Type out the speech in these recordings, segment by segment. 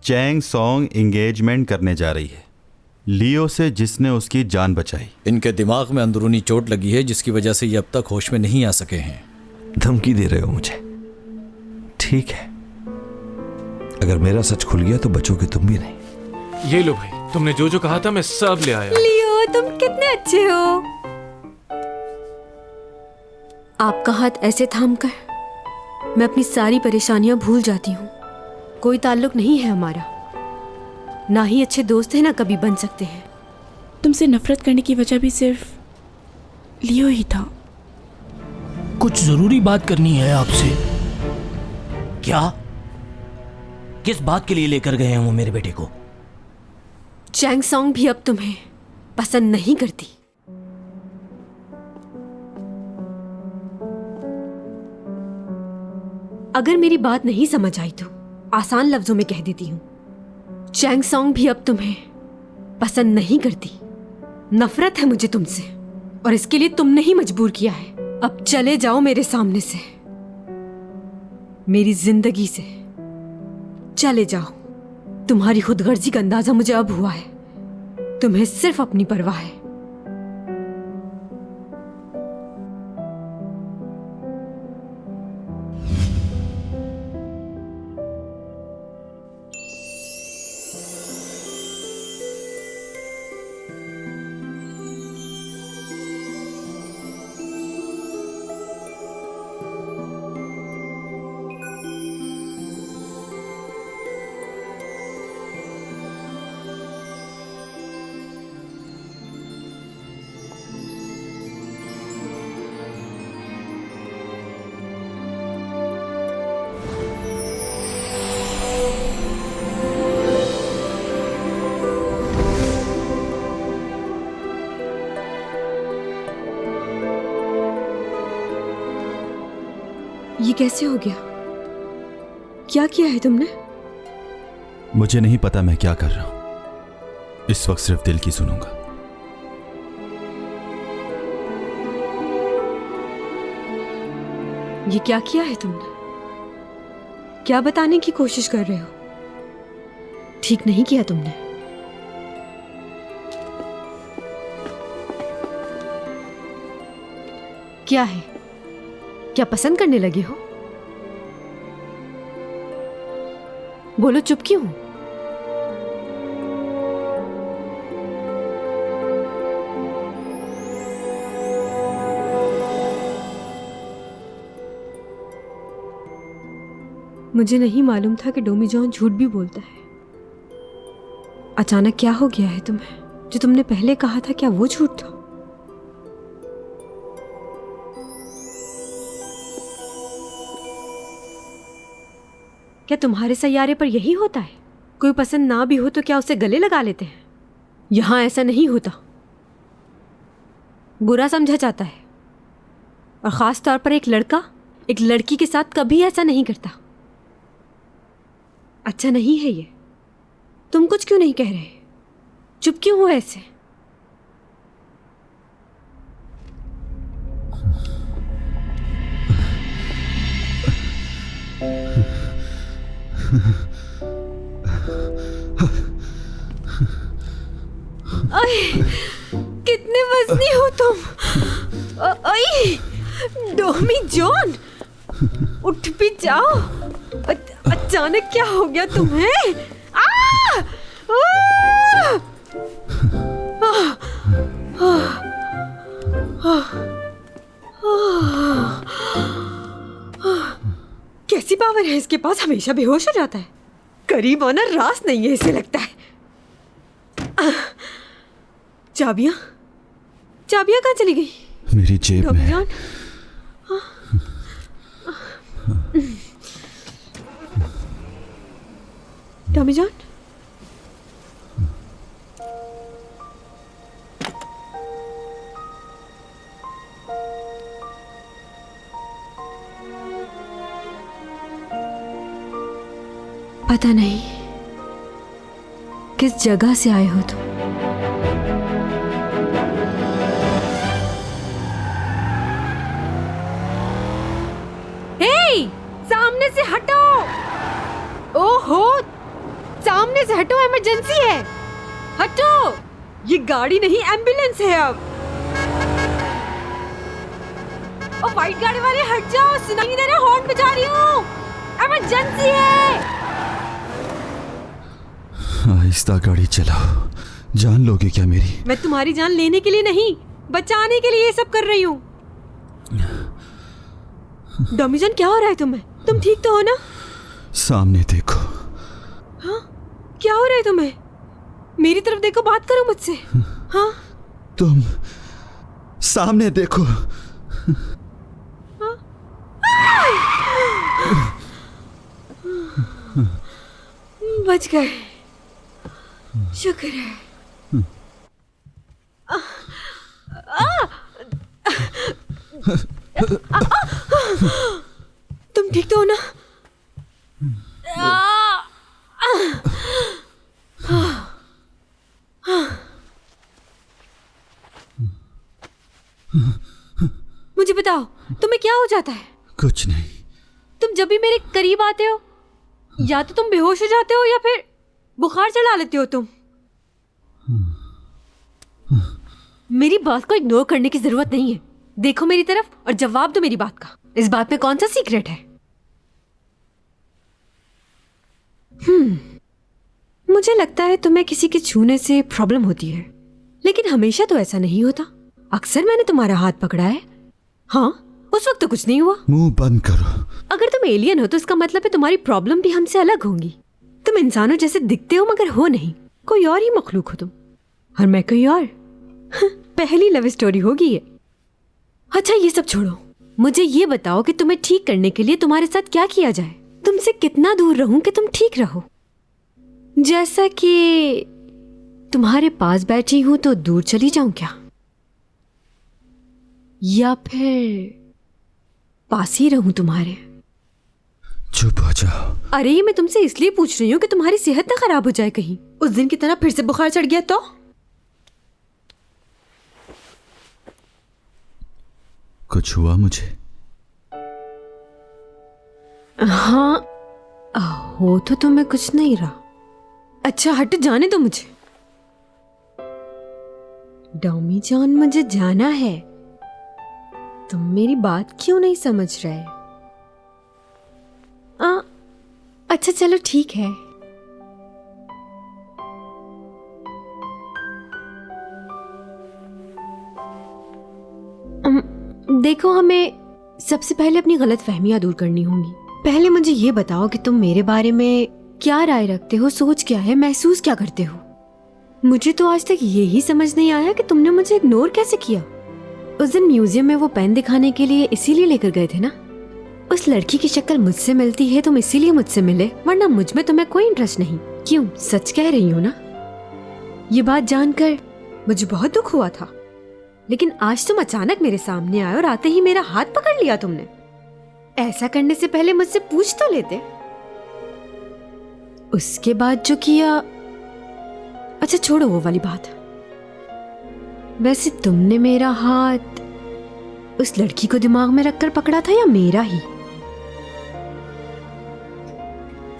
Chang song engagement करने जा रही है लियो से, जिसने उसकी जान बचाई। इनके दिमाग में अंदरूनी चोट लगी है जिसकी वजह से ये अब तक होश में नहीं आ सके हैं। धमकी दे रहे हो मुझे? ठीक है, अगर मेरा सच खुल गया तो बचोगे तुम भी नहीं। ये लो भाई, तुमने जो जो कहा था मैं सब ले आया। लियो, तुम कितने अच्छे हो। आपका हाथ ऐसे थामकर मैं अपनी सारी परेशानियां भूल जाती हूँ। कोई ताल्लुक नहीं है हमारा, ना ही अच्छे दोस्त हैं ना कभी बन सकते हैं। तुमसे नफरत करने की वजह भी सिर्फ लियो ही था। कुछ जरूरी बात करनी है आपसे। क्या? किस बात के लिए लेकर गए हैं वो मेरे बेटे को? चैंग सॉन्ग भी अब तुम्हें पसंद नहीं करती। अगर मेरी बात नहीं समझ आई तो आसान लफ्जों में कह देती हूं, चैंग सॉन्ग भी अब तुम्हें पसंद नहीं करती। नफरत है मुझे तुमसे, और इसके लिए तुमने ही मजबूर किया है। अब चले जाओ मेरे सामने से, मेरी जिंदगी से चले जाओ। तुम्हारी खुदगर्जी का अंदाजा मुझे अब हुआ है। तुम्हें सिर्फ अपनी परवाह है। ये कैसे हो गया? क्या किया है तुमने? मुझे नहीं पता मैं क्या कर रहा हूं। इस वक्त सिर्फ दिल की सुनूंगा। ये क्या किया है तुमने? क्या बताने की कोशिश कर रहे हो? ठीक नहीं किया तुमने। क्या है? क्या पसंद करने लगे हो? बोलो, चुप क्यों? मुझे नहीं मालूम था कि डोमीजॉन झूठ भी बोलता है। अचानक क्या हो गया है तुम्हें? जो तुमने पहले कहा था, क्या वो झूठ था? क्या तुम्हारे सैयारे पर यही होता है? कोई पसंद ना भी हो तो क्या उसे गले लगा लेते हैं? यहां ऐसा नहीं होता। बुरा समझा जाता है, और खास तौर पर एक लड़का एक लड़की के साथ कभी ऐसा नहीं करता। अच्छा नहीं है ये। तुम कुछ क्यों नहीं कह रहे? चुप क्यों हो ऐसे? कितने वजनी हो तुम। डोमीजॉन, उठ भी जाओ। अचानक क्या हो गया तुम्हें? कैसी पावर है इसके पास? हमेशा बेहोश हो जाता है। करीब आना रास नहीं है इसे, लगता है। चाबियां कहाँ चली गई? मेरी जेब में। डोमीजॉन, पता नहीं किस जगह से आए हो तुम। सामने से हटो। ओहो, सामने सामने से हटो, इमरजेंसी है। हटो, ये गाड़ी नहीं एम्बुलेंस है अब। ओ व्हाइट गाड़ी वाले हट जाओ, सुनाई नहीं दे रहा, हॉर्न बजा रही हूँ, इमरजेंसी है। आहिस्ता गाड़ी चलाओ, जान लोगे क्या मेरी? मैं तुम्हारी जान लेने के लिए नहीं, बचाने के लिए ये सब कर रही हूँ। डॉमीजन, क्या हो रहा है तुम्हें? तुम ठीक तो हो ना? सामने देखो। हाँ, क्या हो रहा है तुम्हें? मेरी तरफ देखो, बात करो मुझसे। हाँ, तुम सामने देखो। बच गए, शुक्र है। तुम ठीक तो हो ना? मुझे बताओ, तुम्हें क्या हो जाता है? कुछ नहीं। तुम जब भी मेरे करीब आते हो, या तो तुम बेहोश हो जाते हो या फिर बुखार चढ़ा लेते हो तुम। मेरी बात को इग्नोर करने की जरूरत नहीं है। देखो मेरी तरफ और जवाब दो मेरी बात का। इस बात में कौन सा सीक्रेट है? मुझे लगता है तुम्हें किसी के छूने से प्रॉब्लम होती है, लेकिन हमेशा तो ऐसा नहीं होता। अक्सर मैंने तुम्हारा हाथ पकड़ा है। हाँ, उस वक्त तो कुछ नहीं हुआ। मुंह बंद करो। अगर तुम एलियन हो तो इसका मतलब है तुम्हारी प्रॉब्लम भी हमसे अलग होंगी। तुम इंसानों जैसे दिखते हो मगर हो नहीं, कोई और ही मखलूक हो तुम, और मैं कोई और। पहली लव स्टोरी होगी ये। अच्छा ये सब छोड़ो, मुझे ये बताओ कि तुम्हें ठीक करने के लिए तुम्हारे साथ क्या किया जाए? तुमसे कितना दूर रहूं कि तुम ठीक रहो? जैसा कि तुम्हारे पास बैठी हूं तो दूर चली जाऊं क्या, या फिर पास ही रहूं तुम्हारे? चुप हो जाओ। अरे ये मैं तुमसे इसलिए पूछ रही हूँ कि तुम्हारी सेहत ना खराब हो जाए कहीं, उस दिन की तरह फिर से बुखार चढ़ गया तो। कुछ हुआ मुझे? हाँ, हो तो तुम्हें कुछ नहीं रहा। अच्छा हट, जाने दो मुझे। डॉमी जॉन, मुझे जाना है। तुम मेरी बात क्यों नहीं समझ रहे? अच्छा चलो ठीक है। देखो, हमें सबसे पहले अपनी गलत फहमियां दूर करनी होंगी। पहले मुझे ये बताओ कि तुम मेरे बारे में क्या राय रखते हो, सोच क्या है, महसूस क्या करते हो? मुझे तो आज तक यही समझ नहीं आया कि तुमने मुझे इग्नोर कैसे किया। उस दिन म्यूजियम में वो पेन दिखाने के लिए इसीलिए लेकर गए थे ना? उस लड़की की शक्ल मुझसे मिलती है, तुम इसीलिए मुझसे मिले, वरना मुझ में तुम्हें कोई इंटरेस्ट नहीं। क्यों, सच कह रही हो ना? ये बात जानकर मुझे बहुत दुख हुआ था, लेकिन आज तुम अचानक मेरे सामने आए और आते ही मेरा हाथ पकड़ लिया तुमने। ऐसा करने से पहले मुझसे पूछ तो लेते। उसके बाद जो किया, अच्छा छोड़ो वो वाली बात। वैसे तुमने मेरा हाथ उस लड़की को दिमाग में रखकर पकड़ा था या मेरा ही?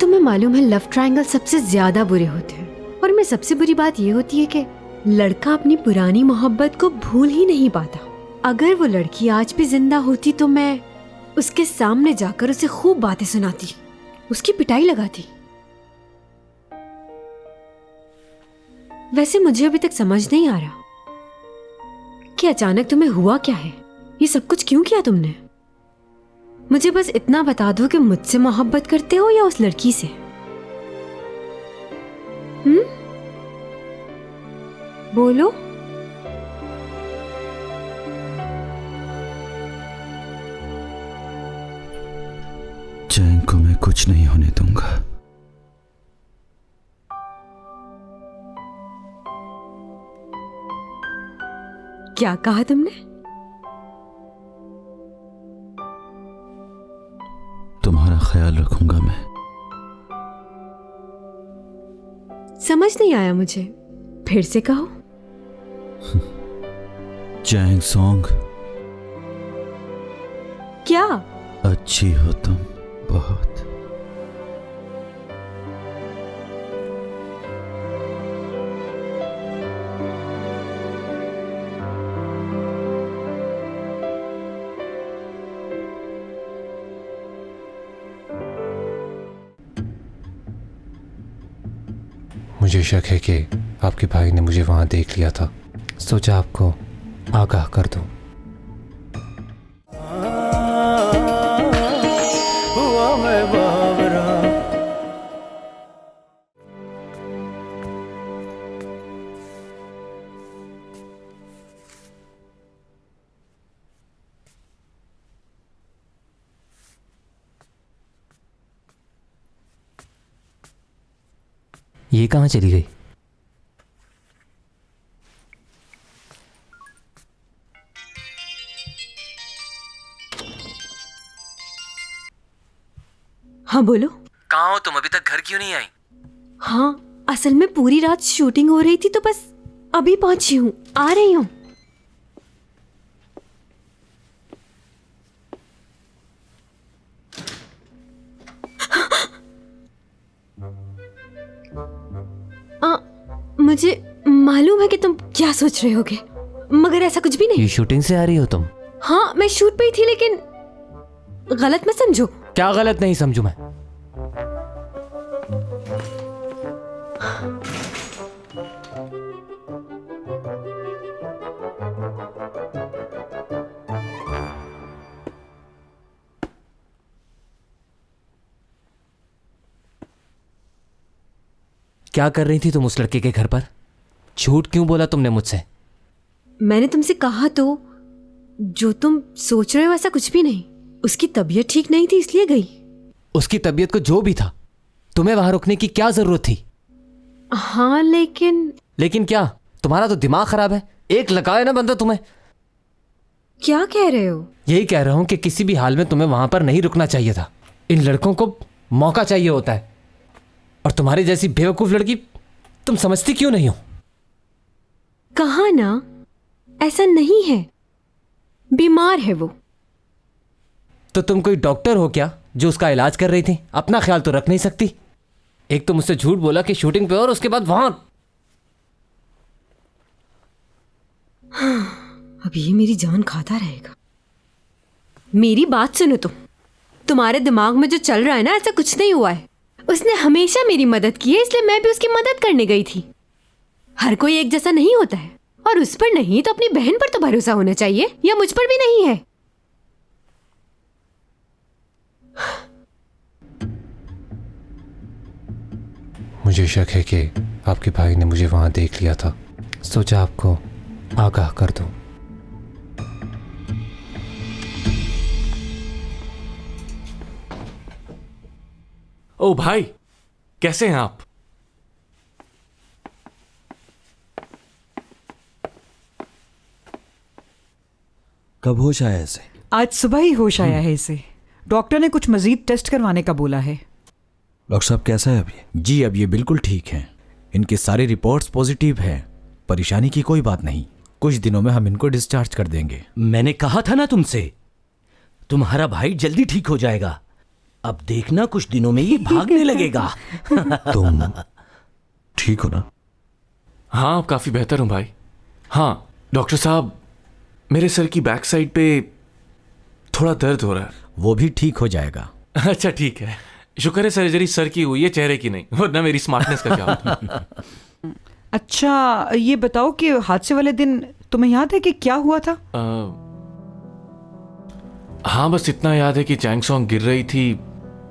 तुम्हें मालूम है लव ट्रायंगल सबसे ज्यादा बुरे होते हैं, और में सबसे बुरी बात यह होती है कि लड़का अपनी पुरानी मोहब्बत को भूल ही नहीं पाता। अगर वो लड़की आज भी जिंदा होती तो मैं उसके सामने जाकर उसे खूब बातें सुनाती, उसकी पिटाई लगाती। वैसे मुझे अभी तक समझ नहीं आ रहा कि अचानक तुम्हें हुआ क्या है, ये सब कुछ क्यों किया तुमने? मुझे बस इतना बता दो कि मुझसे मोहब्बत करते हो या उस लड़की से? बोलो। चैंग को मैं कुछ नहीं होने दूंगा। क्या कहा तुमने? तुम्हारा ख्याल रखूंगा मैं। समझ नहीं आया मुझे, फिर से कहो। चैंग सॉन्ग, क्या? अच्छी हो तुम बहुत। मुझे शक है कि आपके भाई ने मुझे वहां देख लिया था, सोचा आपको आगाह कर दूं। ये कहाँ चली गई? हाँ बोलो। कहाँ हो तुम? अभी तक घर क्यों नहीं आई? हाँ, असल में पूरी रात शूटिंग हो रही थी तो बस अभी पहुंची हूँ, आ रही हूँ। मुझे मालूम है कि तुम क्या सोच रहे होगे, मगर ऐसा कुछ भी नहीं। ये शूटिंग से आ रही हो तुम? हाँ, मैं शूट पे ही थी, लेकिन गलत मत समझो। क्या गलत नहीं समझू मैं? क्या कर रही थी तुम उस लड़के के घर पर? झूठ क्यों बोला तुमने मुझसे? मैंने तुमसे कहा तो, जो तुम सोच रहे हो ऐसा कुछ भी नहीं। उसकी तबीयत ठीक नहीं थी इसलिए गई। उसकी तबीयत को जो भी था, तुम्हें वहां रुकने की क्या जरूरत थी? हाँ लेकिन क्या? तुम्हारा तो दिमाग खराब है। एक लगाए ना बंदा तुम्हें। क्या कह रहे हो? यही कह रहा हूं कि किसी भी हाल में तुम्हें वहां पर नहीं रुकना चाहिए था। इन लड़कों को मौका चाहिए होता है, और तुम्हारी जैसी बेवकूफ लड़की तुम समझती क्यों नहीं हो? कहा ना, ऐसा नहीं है, बीमार है वो। तो तुम कोई डॉक्टर हो क्या जो उसका इलाज कर रही थी? अपना ख्याल तो रख नहीं सकती। एक तो मुझसे झूठ बोला कि शूटिंग पे, और उसके बाद वहां। अब ये मेरी जान खाता रहेगा। मेरी बात सुनो तुम्हारे दिमाग में जो चल रहा है ना, ऐसा कुछ नहीं हुआ है। उसने हमेशा मेरी मदद की है, इसलिए मैं भी उसकी मदद करने गई थी। हर कोई एक जैसा नहीं होता है, और उस पर नहीं तो अपनी बहन पर तो भरोसा होना चाहिए, या मुझ पर भी नहीं है। मुझे शक है कि आपके भाई ने मुझे वहां देख लिया था, सोचा आपको आगाह कर दूं। ओ भाई, कैसे हैं आप? कब होश आया ऐसे? आज सुबह ही होश आया है इसे। डॉक्टर ने कुछ मजीद टेस्ट करवाने का बोला है। डॉक्टर साहब कैसा है अभी? जी अब ये बिल्कुल ठीक हैं। इनके सारे रिपोर्ट्स पॉजिटिव हैं। परेशानी की कोई बात नहीं। कुछ दिनों में हम इनको डिस्चार्ज कर देंगे। मैंने कहा था ना तुमसे, तुम्हारा भाई जल्दी ठीक हो जाएगा। अब देखना कुछ दिनों में ये भागने लगेगा। तुम ठीक हो ना? हाँ, काफी बेहतर हूं भाई। हाँ डॉक्टर साहब, मेरे सर की बैक साइड पे थोड़ा दर्द हो रहा है। वो भी ठीक हो जाएगा। अच्छा ठीक है, शुक्र है सर्जरी सर की हुई है, चेहरे की नहीं, वरना मेरी स्मार्टनेस का क्या होता। अच्छा ये बताओ कि हादसे वाले दिन तुम्हें याद है कि क्या हुआ था? हाँ बस इतना याद है कि चैंगसोंग गिर रही थी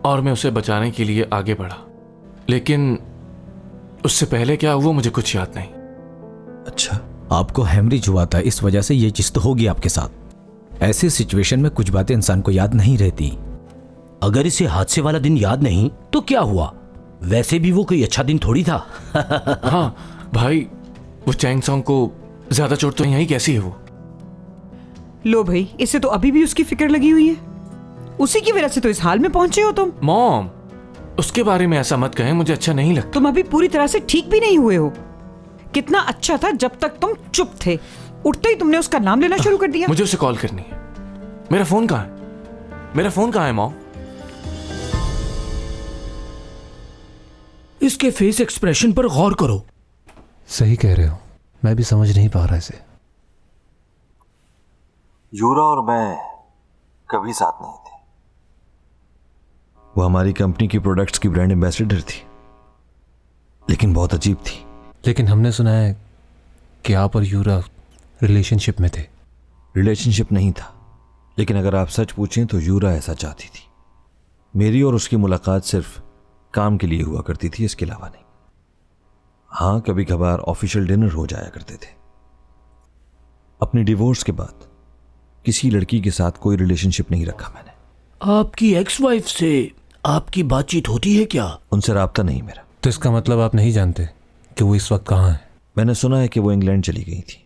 और मैं उसे बचाने के लिए आगे बढ़ा, लेकिन उससे पहले क्या हुआ मुझे कुछ याद नहीं। अच्छा, आपको हेमरेज हुआ था, इस वजह से ये चीज तो होगी आपके साथ। ऐसी सिचुएशन में कुछ बातें इंसान को याद नहीं रहती। अगर इसे हादसे वाला दिन याद नहीं तो क्या हुआ? वैसे भी वो कोई अच्छा दिन थोड़ी था। हाँ भाई, वो चैंगसोंग को ज्यादा चोट तो यही कैसी है वो? लो भाई, इसे तो अभी भी उसकी फिक्र लगी हुई है। उसी की वजह से तो इस हाल में पहुंचे हो तुम। मॉम, उसके बारे में ऐसा मत कहें, मुझे अच्छा नहीं लगता। तुम अभी पूरी तरह से ठीक भी नहीं हुए हो। कितना अच्छा था जब तक तुम चुप थे, उठते ही तुमने उसका नाम लेना शुरू कर दिया। मुझे उसे कॉल करनी है। मेरा फोन कहाँ है? मेरा फोन कहाँ है मॉम? इसके फेस एक्सप्रेशन पर गौर करो। सही कह रहे हो, मैं भी समझ नहीं पा रहा इसे। यूरा और मैं कभी साथ नहीं थे। वो हमारी कंपनी की प्रोडक्ट्स की ब्रांड एम्बेसडर थी। लेकिन बहुत अजीब थी। लेकिन हमने सुना है कि आप और यूरा रिलेशनशिप में थे। रिलेशनशिप नहीं था, लेकिन अगर आप सच पूछें तो यूरा ऐसा चाहती थी। मेरी और उसकी मुलाकात सिर्फ काम के लिए हुआ करती थी, इसके अलावा नहीं। हाँ, कभी कभार ऑफिशियल डिनर हो जाया करते थे। अपने डिवोर्स के बाद किसी लड़की के साथ कोई रिलेशनशिप नहीं रखा मैंने। आपकी एक्स वाइफ से आपकी बातचीत होती है क्या? उनसे राब्ता नहीं मेरा। तो इसका मतलब आप नहीं जानते कि वो इस वक्त कहाँ है? मैंने सुना है कि वो इंग्लैंड चली गई थी,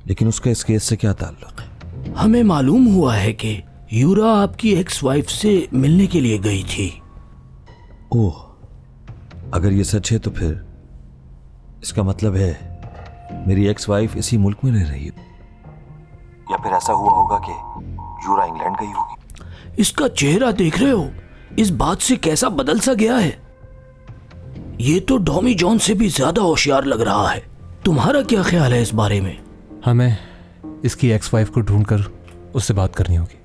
लेकिन उसका इस केस से क्या ताल्लुक है? हमें मालूम हुआ है कि यूरा आपकी एक्स वाइफ से मिलने के लिए गई थी। ओह, अगर ये सच है तो फिर इसका मतलब है मेरी एक्स वाइफ इसी मुल्क में रह रही है, या फिर ऐसा हुआ होगा कि यूरा इंग्लैंड गई होगी। इसका चेहरा देख रहे हो, इस बात से कैसा बदल सा गया है। ये तो डॉमी जॉन से भी ज्यादा होशियार लग रहा है। तुम्हारा क्या ख्याल है इस बारे में? हमें इसकी एक्स वाइफ को ढूंढकर उससे बात करनी होगी।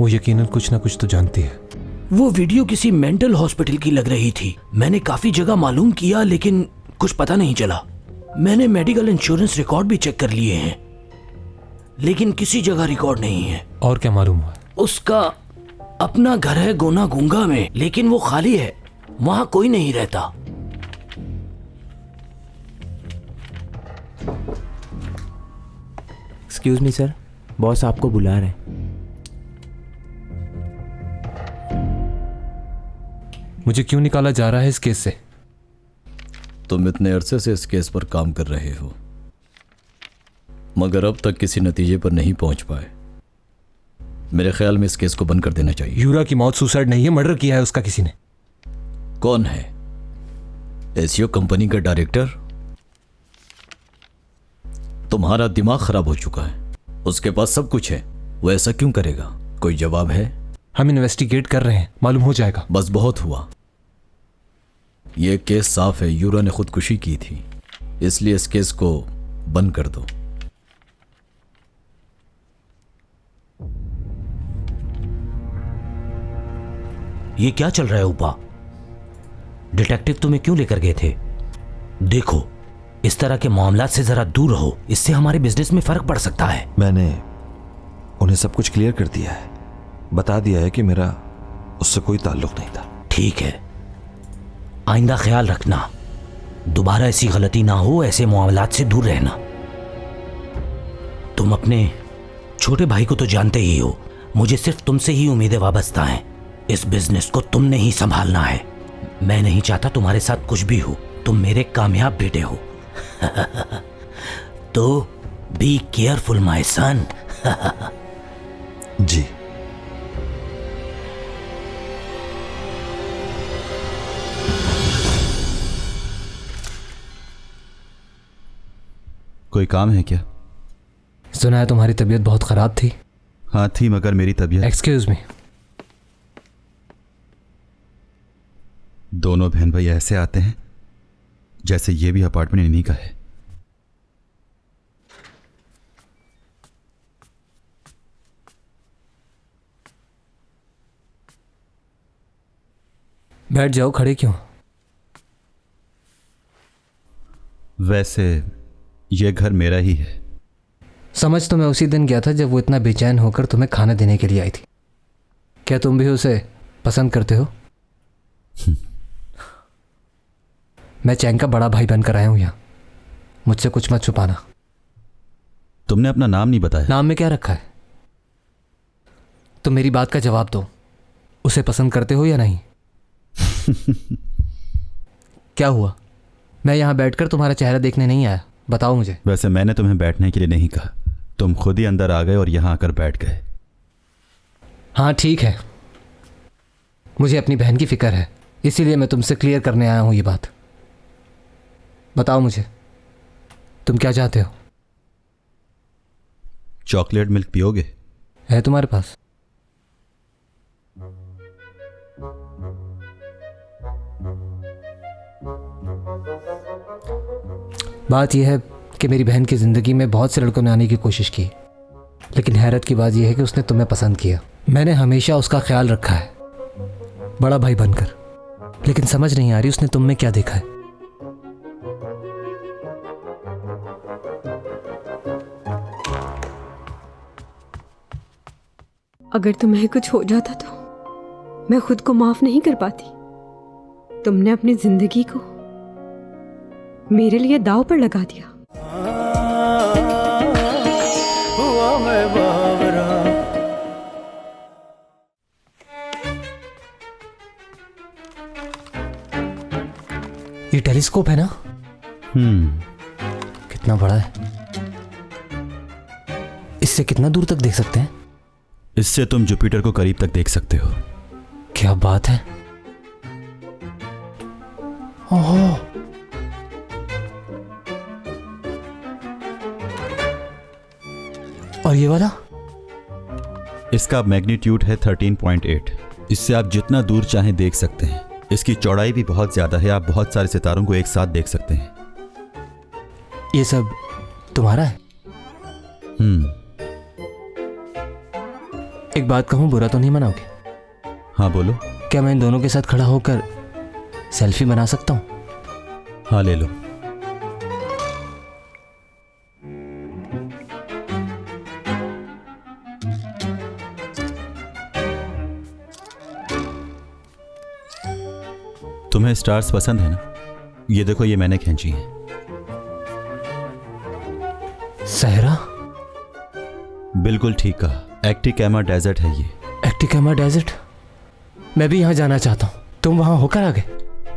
वो यकीनन कुछ ना कुछ तो जानती है। वो वीडियो किसी मेंटल हॉस्पिटल की लग रही थी। मैंने काफी जगह मालूम किया, लेकिन कुछ पता नहीं चला। मैंने मेडिकल इंश्योरेंस रिकॉर्ड भी चेक कर लिए हैं, लेकिन किसी जगह रिकॉर्ड नहीं है। और क्या मालूम हुआ? उसका अपना घर है गोना गुंगा में, लेकिन वो खाली है, वहां कोई नहीं रहता। एक्सक्यूज मी सर, बॉस आपको बुला रहे हैं। मुझे क्यों निकाला जा रहा है इस केस से? तुम इतने अरसे से इस केस पर काम कर रहे हो, मगर अब तक किसी नतीजे पर नहीं पहुंच पाए। मेरे ख्याल में इस केस को बंद कर देना चाहिए। यूरा की मौत सुसाइड नहीं है, मर्डर किया है उसका किसी ने। कौन है? एसीओ कंपनी का डायरेक्टर? तुम्हारा दिमाग खराब हो चुका है। उसके पास सब कुछ है, वो ऐसा क्यों करेगा? कोई जवाब है? हम इन्वेस्टिगेट कर रहे हैं, मालूम हो जाएगा। बस बहुत हुआ। यह केस साफ है, यूरा ने खुदकुशी की थी, इसलिए इस केस को बंद कर दो। ये क्या चल रहा है उपा? डिटेक्टिव तुम्हें क्यों लेकर गए थे? देखो, इस तरह के मामलात से जरा दूर रहो, इससे हमारे बिजनेस में फर्क पड़ सकता है। मैंने उन्हें सब कुछ क्लियर कर दिया है, बता दिया है कि मेरा उससे कोई ताल्लुक नहीं था। ठीक है, आइंदा ख्याल रखना, दोबारा ऐसी गलती ना हो, ऐसे मामलात से दूर रहना। तुम अपने छोटे भाई को तो जानते ही हो, मुझे सिर्फ तुमसे ही उम्मीदें वाबस्ता हैं। इस बिजनेस को तुमने ही संभालना है। मैं नहीं चाहता तुम्हारे साथ कुछ भी हो, तुम मेरे कामयाब बेटे हो। तो बी केयरफुल माय सन। जी। कोई काम है क्या? सुना है तुम्हारी तबीयत बहुत खराब थी। हाँ थी, मगर मेरी तबीयत। Excuse me. दोनों बहन भाई ऐसे आते हैं जैसे ये भी अपार्टमेंट इन्हीं का है। बैठ जाओ, खड़े क्यों? वैसे ये घर मेरा ही है। समझ तो मैं उसी दिन गया था जब वो इतना बेचैन होकर तुम्हें खाना देने के लिए आई थी। क्या तुम भी उसे पसंद करते हो? मैं चैंग का बड़ा भाई बनकर आया हूं यहाँ, मुझसे कुछ मत छुपाना। तुमने अपना नाम नहीं बताया। नाम में क्या रखा है? तुम मेरी बात का जवाब दो, उसे पसंद करते हो या नहीं? क्या हुआ? मैं यहाँ बैठकर तुम्हारा चेहरा देखने नहीं आया, बताओ मुझे। वैसे मैंने तुम्हें बैठने के लिए नहीं कहा, तुम खुद ही अंदर आ गए और यहाँ आकर बैठ गए। हाँ ठीक है, मुझे अपनी बहन की फिक्र है, इसीलिए मैं तुमसे क्लियर करने आया हूँ ये बात। बताओ मुझे, तुम क्या चाहते हो? चॉकलेट मिल्क पियोगे? है तुम्हारे पास? बात यह है कि मेरी बहन की ज़िंदगी में बहुत से लड़कों ने आने की कोशिश की, लेकिन हैरत की बात यह है कि उसने तुम्हें पसंद किया। मैंने हमेशा उसका ख्याल रखा है, बड़ा भाई बनकर, लेकिन समझ नहीं आ रही उसने तुम में क्या देखा है। अगर तुम्हें कुछ हो जाता तो मैं खुद को माफ नहीं कर पाती। तुमने अपनी जिंदगी को मेरे लिए दांव पर लगा दिया। ये टेलीस्कोप है ना? कितना बड़ा है? इससे कितना दूर तक देख सकते हैं? इससे तुम जुपिटर को करीब तक देख सकते हो। क्या बात है। ओहो, और ये वाला? इसका मैग्नीट्यूड है 13.8। इससे आप जितना दूर चाहें देख सकते हैं। इसकी चौड़ाई भी बहुत ज्यादा है, आप बहुत सारे सितारों को एक साथ देख सकते हैं। ये सब तुम्हारा है? एक बात कहूं, बुरा तो नहीं मनाओगे? हाँ बोलो। क्या मैं इन दोनों के साथ खड़ा होकर सेल्फी बना सकता हूं? हाँ ले लो। तुम्हें स्टार्स पसंद है ना? ये देखो, ये मैंने खींची है। सहरा? बिल्कुल ठीक कहा, एक्टिकामा डेजर्ट है ये। एक्टिकामा डेजर्ट? मैं भी यहां जाना चाहता हूं। तुम वहां होकर आ गए?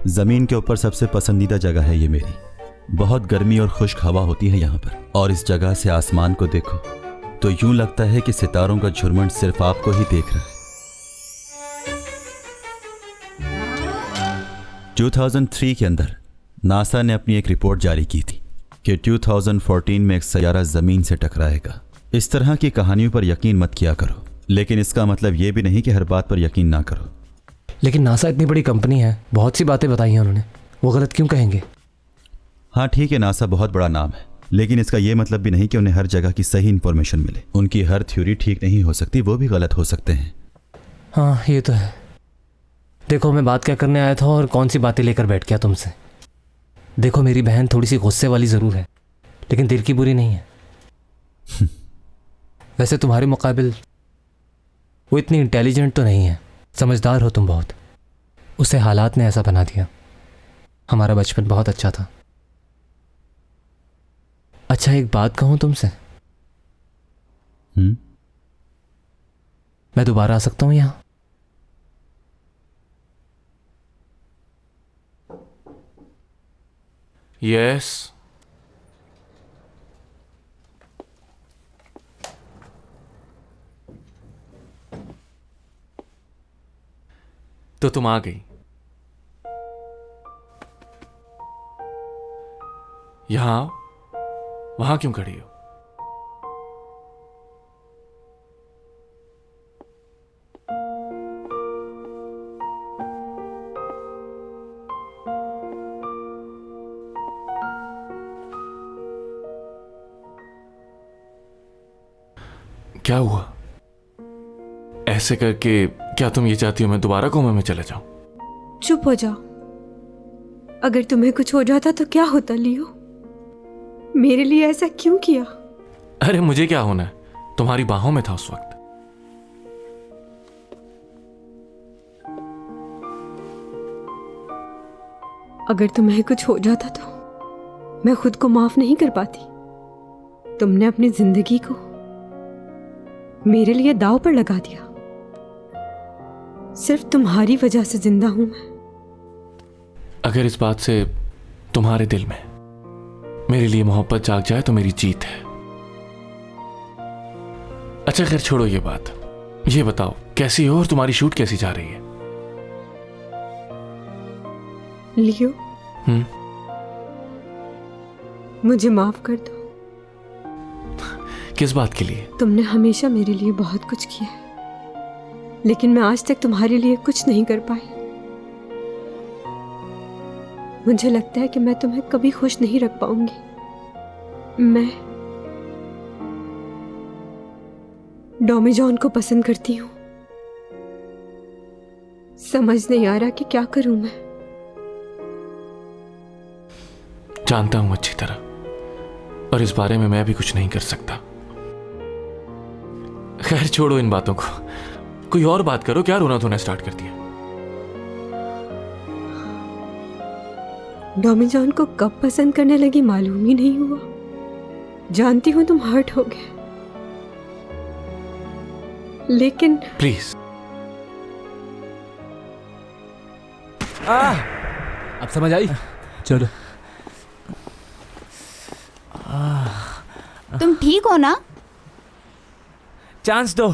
जमीन के ऊपर सबसे पसंदीदा जगह है ये मेरी। बहुत गर्मी और खुश्क हवा होती है यहाँ पर, और इस जगह से आसमान को देखो तो यूं लगता है कि सितारों का झुरमुट सिर्फ आपको ही देख रहा है। 2003 के अंदर नासा ने अपनी एक रिपोर्ट जारी की थी कि 2014 में एक सैयारा जमीन से टकराएगा। इस तरह की कहानियों पर यकीन मत किया करो, लेकिन इसका मतलब यह भी नहीं कि हर बात पर यकीन ना करो। लेकिन नासा इतनी बड़ी कंपनी है, बहुत सी बातें बताई हैं उन्होंने, वो गलत क्यों कहेंगे? हाँ ठीक है, नासा बहुत बड़ा नाम है, लेकिन इसका यह मतलब भी नहीं कि उन्हें हर जगह की सही इंफॉर्मेशन मिले। उनकी हर थ्योरी ठीक नहीं हो सकती, वो भी गलत हो सकते हैं। हाँ ये तो है। देखो मैं बात क्या करने आया था और कौन सी बातें लेकर बैठ गया तुमसे। देखो मेरी बहन थोड़ी सी गुस्से वाली ज़रूर है, लेकिन दिल की बुरी नहीं है। वैसे तुम्हारे मुकाबिल वो इतनी इंटेलिजेंट तो नहीं है, समझदार हो तुम बहुत। उसे हालात ने ऐसा बना दिया। हमारा बचपन बहुत अच्छा था। अच्छा एक बात कहूं तुमसे? मैं दोबारा आ सकता हूं यहां? यस। तो तुम आ गई। यहां आओ। वहां क्यों खड़ी हो? क्या हुआ? ऐसे करके क्या तुम ये चाहती हो मैं दोबारा कोमा में चले जाऊं? चुप हो जाओ। अगर तुम्हें कुछ हो जाता तो क्या होता लियो? मेरे लिए ऐसा क्यों किया? अरे मुझे क्या होना है, तुम्हारी बाहों में था उस वक्त। अगर तुम्हें कुछ हो जाता तो मैं खुद को माफ नहीं कर पाती। तुमने अपनी जिंदगी को मेरे लिए दांव पर लगा दिया। सिर्फ तुम्हारी वजह से जिंदा हूं मैं। अगर इस बात से तुम्हारे दिल में मेरे लिए मोहब्बत जाग जाए तो मेरी जीत है। अच्छा खैर छोड़ो ये बात, ये बताओ कैसी हो और तुम्हारी शूट कैसी जा रही है? लियो, मुझे माफ कर दो। किस बात के लिए? तुमने हमेशा मेरे लिए बहुत कुछ किया है, लेकिन मैं आज तक तुम्हारे लिए कुछ नहीं कर पाई। मुझे लगता है कि मैं तुम्हें कभी खुश नहीं रख पाऊंगी। मैं डोमी जॉन को पसंद करती हूँ। समझ नहीं आ रहा कि क्या करूं मैं। जानता हूं अच्छी तरह, और इस बारे में मैं भी कुछ नहीं कर सकता। खैर छोड़ो इन बातों को, कोई और बात करो। क्या रोना धोना स्टार्ट कर दिया? डॉमी जॉन को कब पसंद करने लगी मालूम ही नहीं हुआ। जानती हूं तुम हर्ट हो गए, लेकिन प्लीज। अब समझ आई? चलो। तुम ठीक हो ना? चांस दो।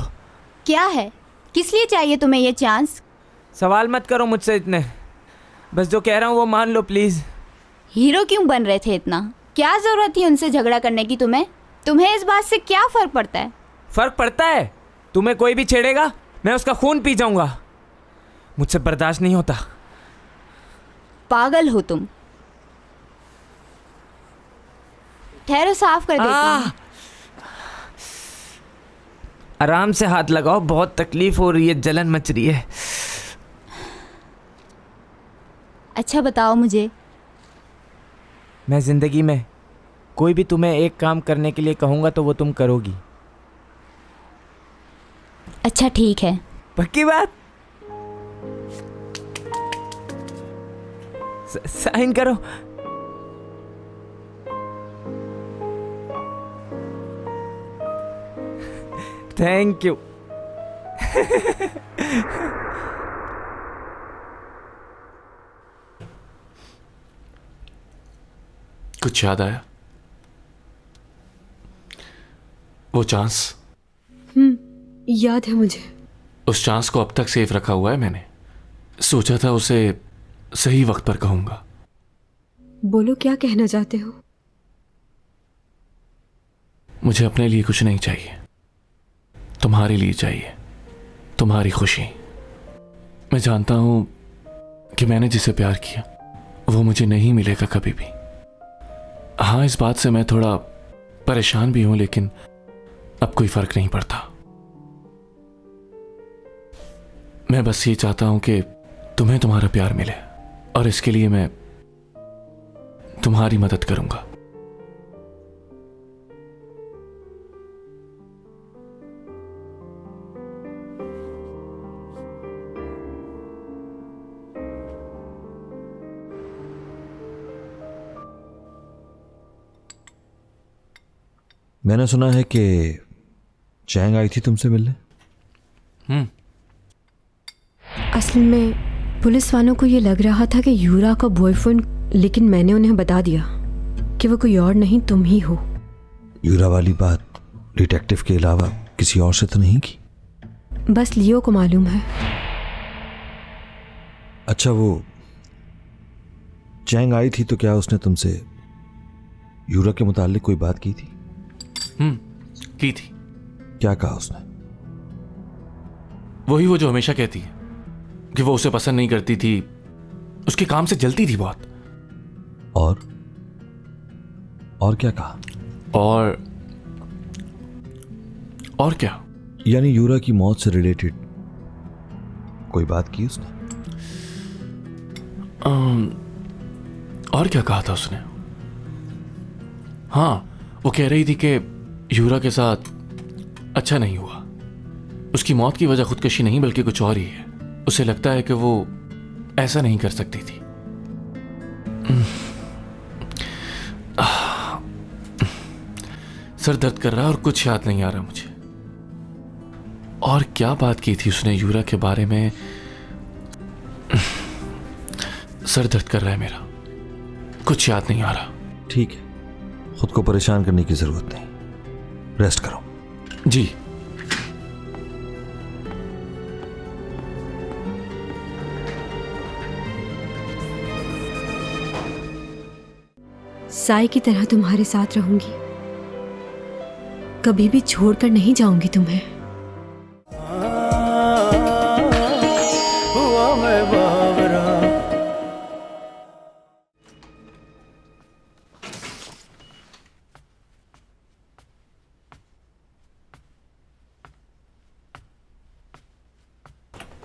क्या है? किस लिए चाहिए तुम्हें ये चांस? सवाल मत करो मुझसे इतने, बस जो कह रहा हूँ वो मान लो प्लीज। हीरो क्यों बन रहे थे इतना? क्या जरूरत थी उनसे झगड़ा करने की तुम्हें? तुम्हें इस बात से क्या फर्क पड़ता है? फर्क पड़ता है। तुम्हें कोई भी छेड़ेगा मैं उसका खून पी जाऊंगा। मुझसे बर्दाश्त नहीं होता। पागल हो तुम। ठहरो, साफ कर देती हूँ। आराम से हाथ लगाओ, बहुत तकलीफ हो रही है, जलन मच रही है। अच्छा बताओ मुझे, मैं जिंदगी में कोई भी तुम्हें एक काम करने के लिए कहूंगा तो वो तुम करोगी। अच्छा ठीक है। पक्की बात? साइन करो। Thank you. कुछ याद आया? वो चांस? याद है मुझे। उस चांस को अब तक सेफ रखा हुआ है मैंने। सोचा था उसे सही वक्त पर कहूंगा। बोलो, क्या कहना चाहते हो? मुझे अपने लिए कुछ नहीं चाहिए, तुम्हारे लिए चाहिए, तुम्हारी खुशी। मैं जानता हूं कि मैंने जिसे प्यार किया वो मुझे नहीं मिलेगा कभी भी। हाँ, इस बात से मैं थोड़ा परेशान भी हूं, लेकिन अब कोई फर्क नहीं पड़ता। मैं बस ये चाहता हूं कि तुम्हें तुम्हारा प्यार मिले, और इसके लिए मैं तुम्हारी मदद करूंगा। मैंने सुना है कि चैंग आई थी तुमसे मिलने। असल में पुलिस वालों को ये लग रहा था कि यूरा का बॉयफ्रेंड, लेकिन मैंने उन्हें बता दिया कि वो कोई और नहीं, तुम ही हो। यूरा वाली बात डिटेक्टिव के अलावा किसी और से तो नहीं की? बस लियो को मालूम है। अच्छा, वो चैंग आई थी तो क्या उसने तुमसे यूरा के मुतालिक कोई बात की थी? की थी। क्या कहा उसने? वही वो जो हमेशा कहती है कि वो उसे पसंद नहीं करती थी, उसके काम से जलती थी बहुत। और क्या कहा? और क्या? यानी यूरा की मौत से रिलेटेड कोई बात की उसने? और क्या कहा था उसने? हाँ, वो कह रही थी कि यूरा के साथ अच्छा नहीं हुआ। उसकी मौत की वजह खुदकशी नहीं बल्कि कुछ और ही है। उसे लगता है कि वो ऐसा नहीं कर सकती थी। सर दर्द कर रहा है और कुछ याद नहीं आ रहा मुझे। और क्या बात की थी उसने यूरा के बारे में? सर दर्द कर रहा है मेरा, कुछ याद नहीं आ रहा। ठीक है, खुद को परेशान करने की जरूरत नहीं, रेस्ट करो। जी। साई की तरह तुम्हारे साथ रहूंगी, कभी भी छोड़कर नहीं जाऊंगी तुम्हें।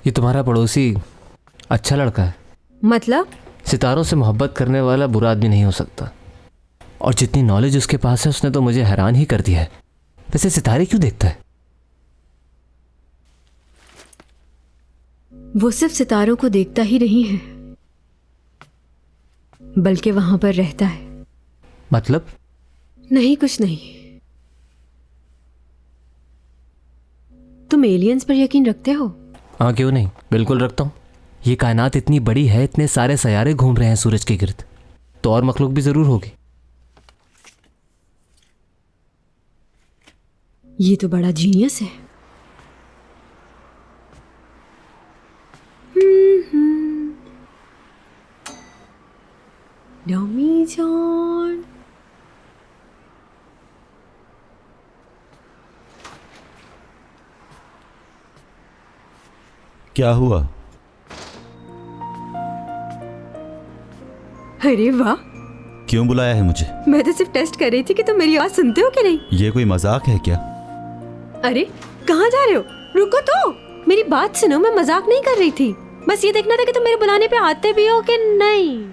ये तुम्हारा पड़ोसी अच्छा लड़का है। मतलब? सितारों से मोहब्बत करने वाला बुरा आदमी नहीं हो सकता। और जितनी नॉलेज उसके पास है उसने तो मुझे हैरान ही कर दिया है। वैसे सितारे क्यों देखता है? वो सिर्फ सितारों को देखता ही नहीं है, बल्कि वहां पर रहता है। मतलब? नहीं, कुछ नहीं। तुम एलियंस पर यकीन रखते हो? हाँ, क्यों नहीं, बिल्कुल रखता हूँ। ये कायनात इतनी बड़ी है, इतने सारे सैयारे घूम रहे हैं सूरज के गिर्द, तो और मखलूक भी जरूर होगी। ये तो बड़ा जीनियस है। डमी जॉन, क्या हुआ? अरे वाह, क्यों बुलाया है मुझे? मैं तो सिर्फ टेस्ट कर रही थी कि तुम मेरी आवाज सुनते हो कि नहीं। ये कोई मजाक है क्या? अरे कहाँ जा रहे हो? रुको तो, मेरी बात सुनो। मैं मजाक नहीं कर रही थी, बस ये देखना था कि तुम मेरे बुलाने पे आते भी हो कि नहीं।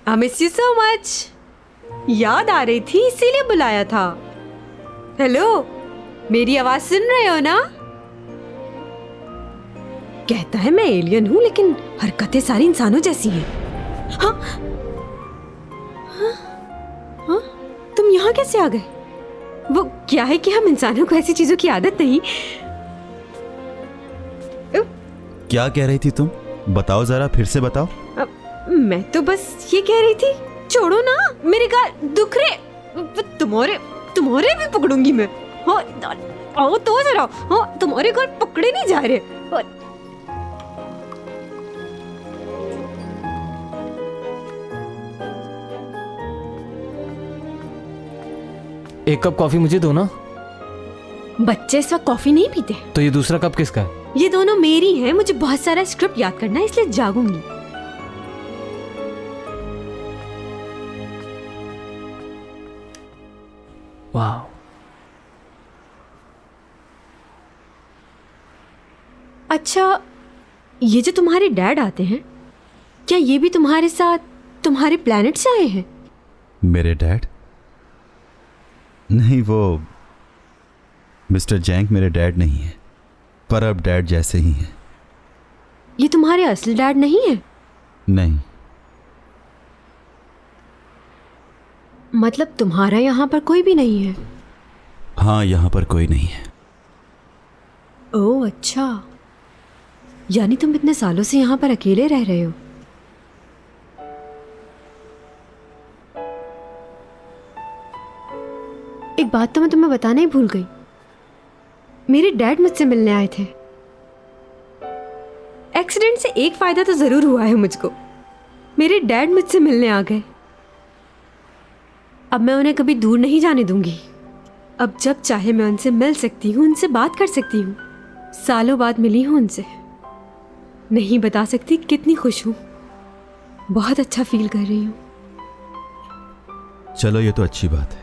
I miss you so much. याद आ रही थी इसीलिए बुलाया था। हेलो, मेरी आवाज सुन रहे हो ना? कहता है मैं एलियन हूं, लेकिन हरकतें सारी इंसानों जैसी हैं। हाँ? हाँ? हाँ? तुम यहाँ कैसे आ गए? वो क्या है कि हम इंसानों को ऐसी चीजों की आदत नहीं। क्या कह रही थी तुम? बताओ जरा, फिर से बताओ। मैं तो बस ये कह रही थी, छोड़ो ना, मेरे गाल दुख रहे। तुम्हारे भी पकड़ूंगी मैं। हाँ, आओ तो जरा। हाँ, तुम्हारे गाल पकड़े नहीं जा रहे। एक कप कॉफी मुझे दो ना। बच्चे इस वक्त कॉफी नहीं पीते। तो ये दूसरा कप किसका है? ये दोनों मेरी हैं। मुझे बहुत सारा स्क्रिप्ट याद करना है, इसलिए जागूंगी। वाह, अच्छा, ये जो तुम्हारे डैड आते हैं, क्या ये भी तुम्हारे साथ तुम्हारे प्लेनेट से आए हैं? मेरे डैड? नहीं, वो मिस्टर जैंग मेरे डैड नहीं है, पर अब डैड जैसे ही हैं। ये तुम्हारे असली डैड नहीं है? नहीं। मतलब तुम्हारा यहाँ पर कोई भी नहीं है? हाँ, यहाँ पर कोई नहीं है। ओह अच्छा, यानी तुम इतने सालों से यहाँ पर अकेले रह रहे हो। एक बात तो मैं तुम्हें बताना ही भूल गई। मेरे डैड मुझसे मिलने आए थे। एक्सीडेंट से एक फायदा तो जरूर हुआ है मुझको। मेरे डैड मुझसे मिलने आ गए। अब मैं उन्हें कभी दूर नहीं जाने दूंगी। अब जब चाहे मैं उनसे मिल सकती हूँ, उनसे बात कर सकती हूँ। सालों बाद मिली हूँ उनसे। नहीं बता सकती कितनी खुश हूँ। बहुत अच्छा फील कर रही हूँ। चलो, ये तो अच्छी बात है।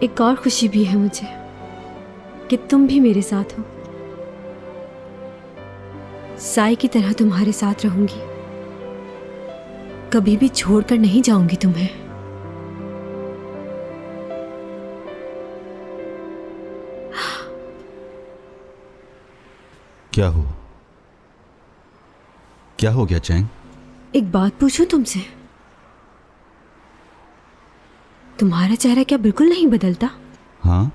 एक और खुशी भी है मुझे कि तुम भी मेरे साथ हो। साई की तरह तुम्हारे साथ रहूंगी। कभी भी छोड़कर नहीं जाऊंगी तुम्हें। क्या हुआ? क्या हो गया चैंग? एक बात पूछूं तुमसे? तुम्हारा चेहरा क्या बिल्कुल नहीं बदलता? हाँ?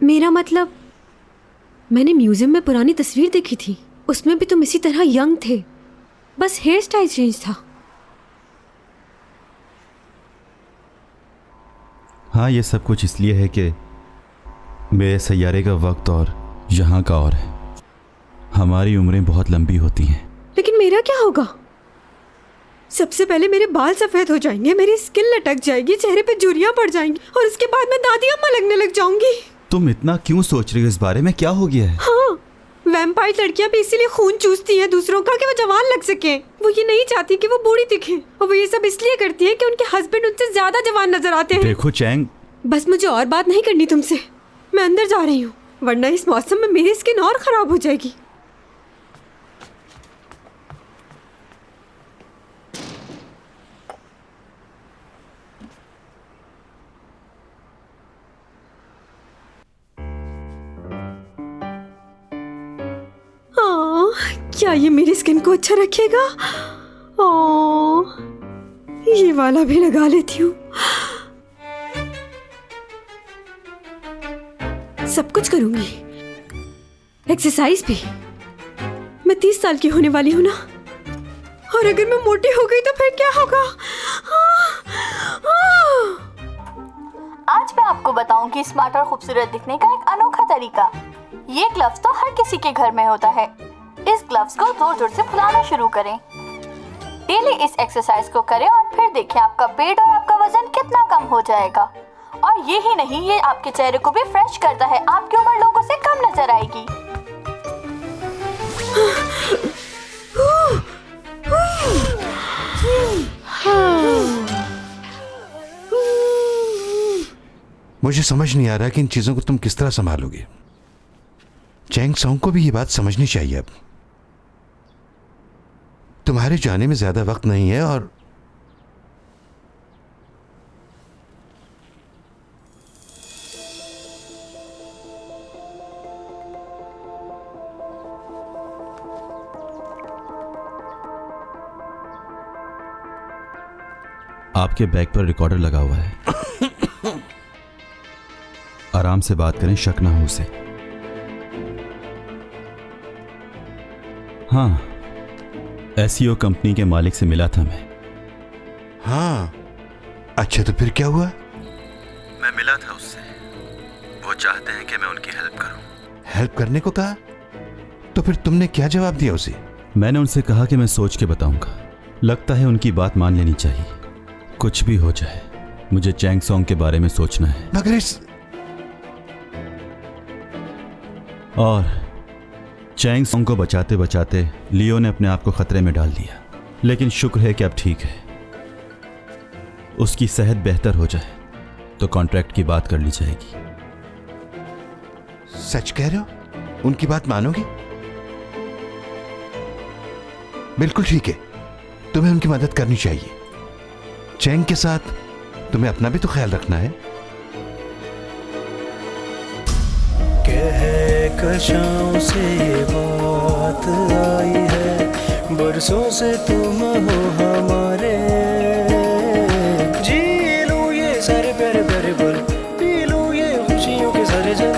मेरा मतलब, मैंने म्यूजियम में पुरानी तस्वीर देखी थी, उसमें भी तुम इसी तरह यंग थे, बस हेयर स्टाइल चेंज था। हाँ, ये सब कुछ इसलिए है कि मेरे सैयारे का वक्त और यहाँ का और है। हमारी उम्रें बहुत लंबी होती हैं। लेकिन मेरा क्या होगा? सबसे पहले मेरे बाल सफेद हो जाएंगे, मेरी स्किन लटक जाएगी, चेहरे पे झुर्रियां पड़ जाएंगी, और उसके बाद मैं दादी अम्मा लगने लग जाऊंगी। तुम इतना क्यों सोच रही हो इस बारे में? क्या हो गया है? हाँ, वैम्पायर लड़कियां भी इसीलिए खून चूसती हैं दूसरों का कि वो जवान लग सके। वो ये नहीं चाहती कि वो बूढ़ी दिखे, और वो ये सब इसलिए करती है कि उनके हस्बैंड उनसे ज्यादा जवान नजर आते हैं। देखो चैंग, बस मुझे और बात नहीं करनी तुमसे। मैं अंदर जा रही हूँ, वरना इस मौसम में मेरी स्किन और खराब हो जाएगी। क्या ये मेरी स्किन को अच्छा रखेगा? ये वाला भी लगा लेती हूँ। सब कुछ करूंगी, एक्सरसाइज भी। मैं 30 साल की होने वाली हूँ ना, और अगर मैं मोटी हो गई तो फिर क्या होगा? आज मैं आपको बताऊंगी स्मार्ट और खूबसूरत दिखने का एक अनोखा तरीका। ये ग्लव्स तो हर किसी के घर में होता है। इस ग्लव्स को जोर जोर से फुलाना शुरू करें। डेली इस एक्सरसाइज को करें और फिर देखें आपका पेट और आपका वजन कितना कम हो जाएगा। और ये ही नहीं, ये आपके चेहरे को भी फ्रेश करता है। आपकी उम्र लोगों से कम नजर आएगी। मुझे समझ नहीं आ रहा कि इन चीजों को तुम किस तरह संभालोगे। चैंग सॉन्ग को भी ये बात समझनी चाहिए। अब तुम्हारे जाने में ज्यादा वक्त नहीं है और आपके बैग पर रिकॉर्डर लगा हुआ है। आराम से बात करें, शक ना हो उसे। हाँ, एसईओ कंपनी के मालिक से मिला था मैं। हाँ, अच्छा तो फिर क्या हुआ? मैं मिला था उससे। वो चाहते हैं कि मैं उनकी हेल्प करूं। हेल्प करने को कहा? तो फिर तुमने क्या जवाब दिया उसे? मैंने उनसे कहा कि मैं सोच के बताऊंगा। लगता है उनकी बात मान लेनी चाहिए। कुछ भी हो जाए, मुझे चैंग सॉन्ग के बारे में सोचना है। मगर इस और चैंग सॉन्ग को बचाते बचाते लियो ने अपने आप को खतरे में डाल दिया। लेकिन शुक्र है कि अब ठीक है। उसकी सेहत बेहतर हो जाए तो कॉन्ट्रैक्ट की बात कर ली जाएगी। सच कह रहे हो? उनकी बात मानोगे? बिल्कुल ठीक है, तुम्हें उनकी मदद करनी चाहिए। चैंग के साथ तुम्हें अपना भी तो ख्याल रखना है। कशाओं से ये बात आई है, बरसों से तुम हो हमारे। जी लूं ये सारे प्यारे प्यारे पल, पी लूं ये खुशियों के सारे जल।